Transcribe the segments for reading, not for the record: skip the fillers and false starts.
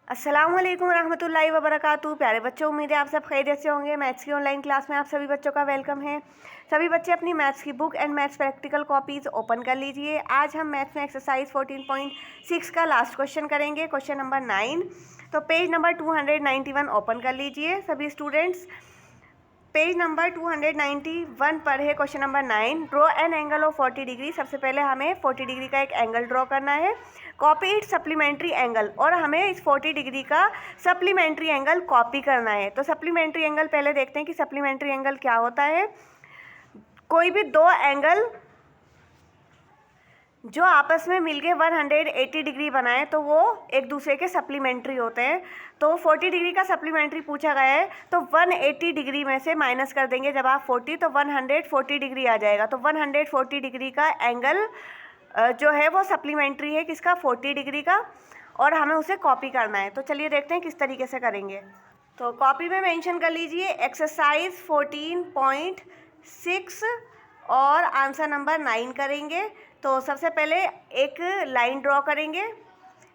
अस्सलाम वालेकुम रहमतुल्लाहि व बरकातहू। प्यारे बच्चों, उम्मीद है आप सब खैरियत से होंगे। मैथ्स की ऑनलाइन क्लास में आप सभी बच्चों का वेलकम है। सभी बच्चे अपनी मैथ्स की book and maths practical copies open कर लीजिए। आज हम मैथ्स में एक्सरसाइज 14.6 का लास्ट क्वेश्चन करेंगे, क्वेश्चन नंबर 9। तो पेज नंबर 291 ओपन कर लीजिए सभी स्टूडेंट्स। पेज नंबर 291 पर है question number 9। Draw an angle of 40 degree. सबसे पहले हमें 40 डिग्री का एक एंगल ड्रॉ करना है। कॉपी इट सप्लीमेंट्री एंगल, और हमें इस 40 डिग्री का सप्लीमेंट्री एंगल कॉपी करना है। तो सप्लीमेंट्री एंगल पहले देखते हैं कि सप्लीमेंट्री एंगल क्या होता है। कोई भी दो एंगल जो आपस में मिलके 180 डिग्री बनाए तो वो एक दूसरे के सप्लीमेंट्री होते हैं। तो 40 डिग्री का सप्लीमेंट्री पूछा गया है, तो 180 डिग्री में से माइनस कर देंगे जब आप 40, तो 140 डिग्री आ जाएगा। तो 140 डिग्री का एंगल जो है वो सप्लीमेंट्री है किसका, 40 डिग्री का, और हमें उसे कॉपी करना है। तो चलिए देखते हैं किस तरीके से करेंगे। तो कॉपी में मेंशन कर लीजिए एक्सरसाइज 14.6 और आंसर नंबर 9 करेंगे। तो सबसे पहले एक लाइन ड्रॉ करेंगे,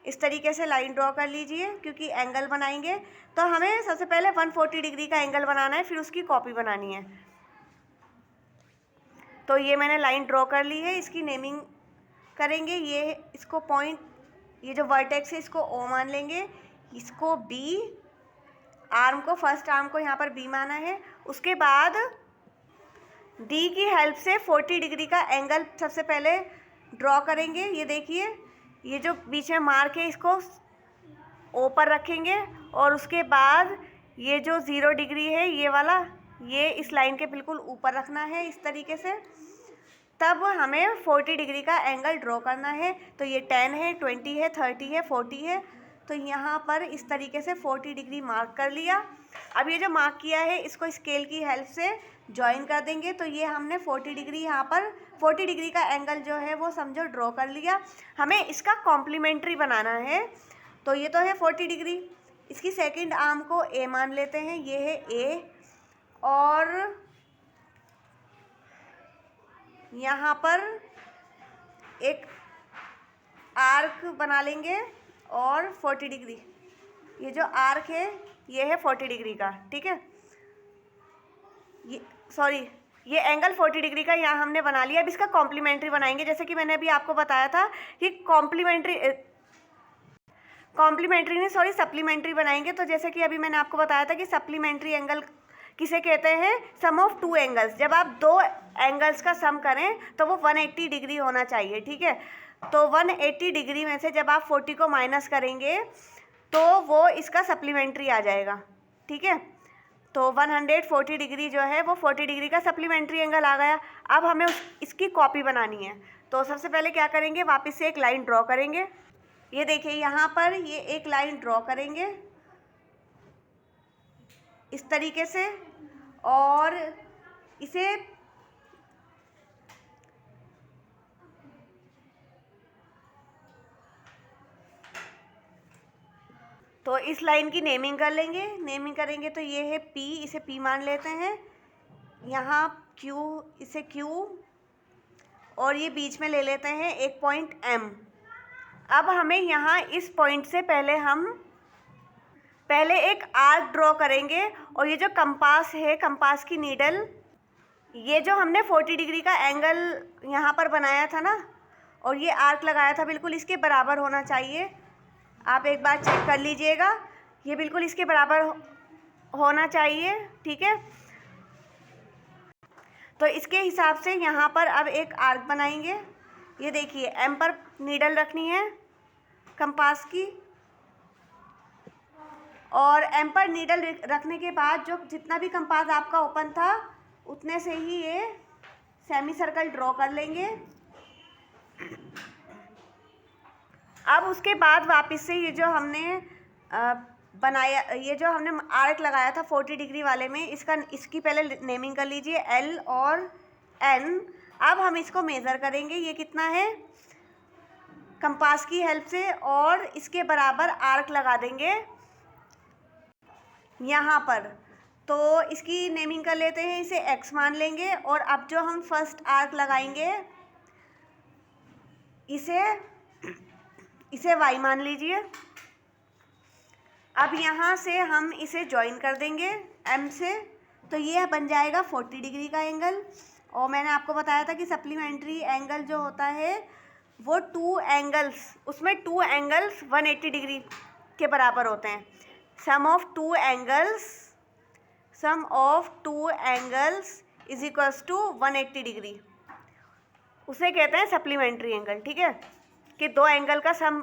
इस तरीके से लाइन ड्रॉ कर लीजिए क्योंकि एंगल बनाएंगे। तो हमें सबसे पहले 140 डिग्री का एंगल बनाना है, फिर उसकी कॉपी बनानी है। तो ये मैंने लाइन ड्रॉ कर ली है, इसकी नेमिंग करेंगे। ये इसको पॉइंट, ये जो वर्टेक्स है इसको ओ मान लेंगे, इसको बी, आर्म को, फर्स्ट आर्म को यहाँ पर बी माना है। उसके बाद डी की हेल्प से 40 डिग्री का एंगल सबसे पहले ड्रॉ करेंगे। ये देखिए, ये जो बीच में मार्क है इसको ओ पर रखेंगे, और उसके बाद ये जो 0 डिग्री है ये वाला, ये इस लाइन के बिल्कुल ऊपर रखना है इस तरीके से। तब हमें 40 डिग्री का एंगल ड्रॉ करना है। तो ये 10 है, 20 है, 30 है, 40 है। तो यहाँ पर इस तरीके से 40 डिग्री मार्क कर लिया। अब ये जो मार्क किया है इसको स्केल की हेल्प से ज्वाइन कर देंगे। तो ये हमने 40 डिग्री, यहाँ पर 40 डिग्री का एंगल जो है वो समझो ड्रॉ कर लिया। हमें इसका कॉम्प्लीमेंट्री बनाना है। तो ये तो है 40 डिग्री, इसकी सेकंड आर्म को ए मान लेते हैं, ये है ए, और यहाँ पर एक आर्क बना लेंगे और 40 डिग्री, ये जो आर्क है ये है 40 डिग्री का, ठीक है। ये ये एंगल 40 डिग्री का यहाँ हमने बना लिया। अब इसका कॉम्प्लीमेंट्री बनाएंगे, जैसे कि मैंने अभी आपको बताया था कि सप्लीमेंट्री बनाएंगे। तो जैसे कि अभी मैंने आपको बताया था कि सप्लीमेंट्री एंगल किसे कहते हैं, सम ऑफ टू एंगल्स। जब आप दो एंगल्स का सम करें तो वो 180 डिग्री होना चाहिए, ठीक है। तो 180 डिग्री में से जब आप 40 को माइनस करेंगे तो वो इसका सप्लीमेंट्री आ जाएगा, ठीक है। तो 140 डिग्री जो है वो 40 डिग्री का सप्लीमेंट्री एंगल आ गया। अब हमें इसकी कॉपी बनानी है। तो सबसे पहले क्या करेंगे, वापस से एक लाइन ड्रॉ करेंगे। ये देखिए यहाँ पर ये एक लाइन ड्रॉ करेंगे इस तरीके से, और इसे तो इस लाइन की नेमिंग कर लेंगे। नेमिंग करेंगे तो ये है पी, इसे पी मान लेते हैं। यहाँ क्यू, इसे क्यू, और ये बीच में ले लेते हैं एक पॉइंट एम। अब हमें यहाँ इस पॉइंट से पहले एक आर्क ड्रॉ करेंगे, और ये जो कंपास है, कंपास की नीडल, ये जो हमने 40 डिग्री का एंगल यहाँ पर बनाया था ना, और ये आर्क लगाया था, बिल्कुल इसके बराबर होना चाहिए। आप एक बार चेक कर लीजिएगा, ये बिल्कुल इसके बराबर होना चाहिए, ठीक है। तो इसके हिसाब से यहाँ पर अब एक आर्क बनाएंगे। ये देखिए, एम पर नीडल रखनी है कंपास की, और एम पर नीडल रखने के बाद जो जितना भी कंपास आपका ओपन था उतने से ही ये सेमी सर्कल ड्रॉ कर लेंगे। अब उसके बाद वापस से ये जो हमने बनाया, ये जो हमने आर्क लगाया था 40 डिग्री वाले में, इसकी पहले नेमिंग कर लीजिए एल और एन। अब हम इसको मेज़र करेंगे, ये कितना है, कंपास की हेल्प से, और इसके बराबर आर्क लगा देंगे यहाँ पर। तो इसकी नेमिंग कर लेते हैं, इसे एक्स मान लेंगे। और अब जो हम फर्स्ट आर्क लगाएंगे इसे वाई मान लीजिए। अब यहाँ से हम इसे ज्वाइन कर देंगे M से, तो ये बन जाएगा 40 डिग्री का एंगल। और मैंने आपको बताया था कि सप्लीमेंट्री एंगल जो होता है वो टू एंगल्स, उसमें टू एंगल्स 180 डिग्री के बराबर होते हैं। Sum of two angles is equals to 180 degree, उसे कहते हैं सप्लीमेंट्री एंगल। ठीक है, कि दो एंगल का सम,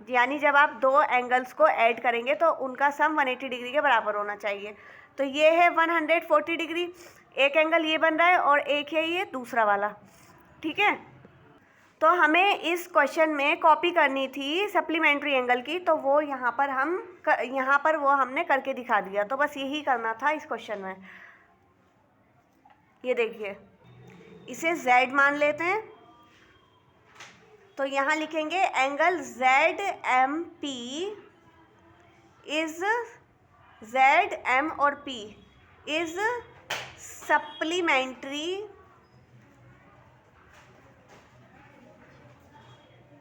यानी जब आप दो एंगल्स को ऐड करेंगे तो उनका सम 180 डिग्री के बराबर होना चाहिए। तो ये है 140 डिग्री, एक एंगल ये बन रहा है और एक है ये दूसरा वाला। ठीक है, तो हमें इस क्वेश्चन में कॉपी करनी थी सप्लीमेंट्री एंगल की, तो वो यहाँ पर वो हमने करके दिखा दिया। तो बस यही करना था इस क्वेश्चन में। ये देखिए, इसे Z मान लेते हैं, तो यहाँ लिखेंगे एंगल ZMP इज ZM और P is supplementary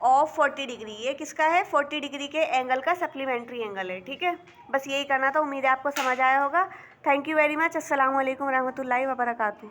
of 40 degree. ये किसका है? 40 डिग्री के एंगल का सप्लीमेंट्री एंगल है। ठीक है, बस यही करना था। उम्मीद है आपको समझ आया होगा। Thank you very much. अस्सलाम वालेकुम रहमतुल्लाहि व बरकातहू।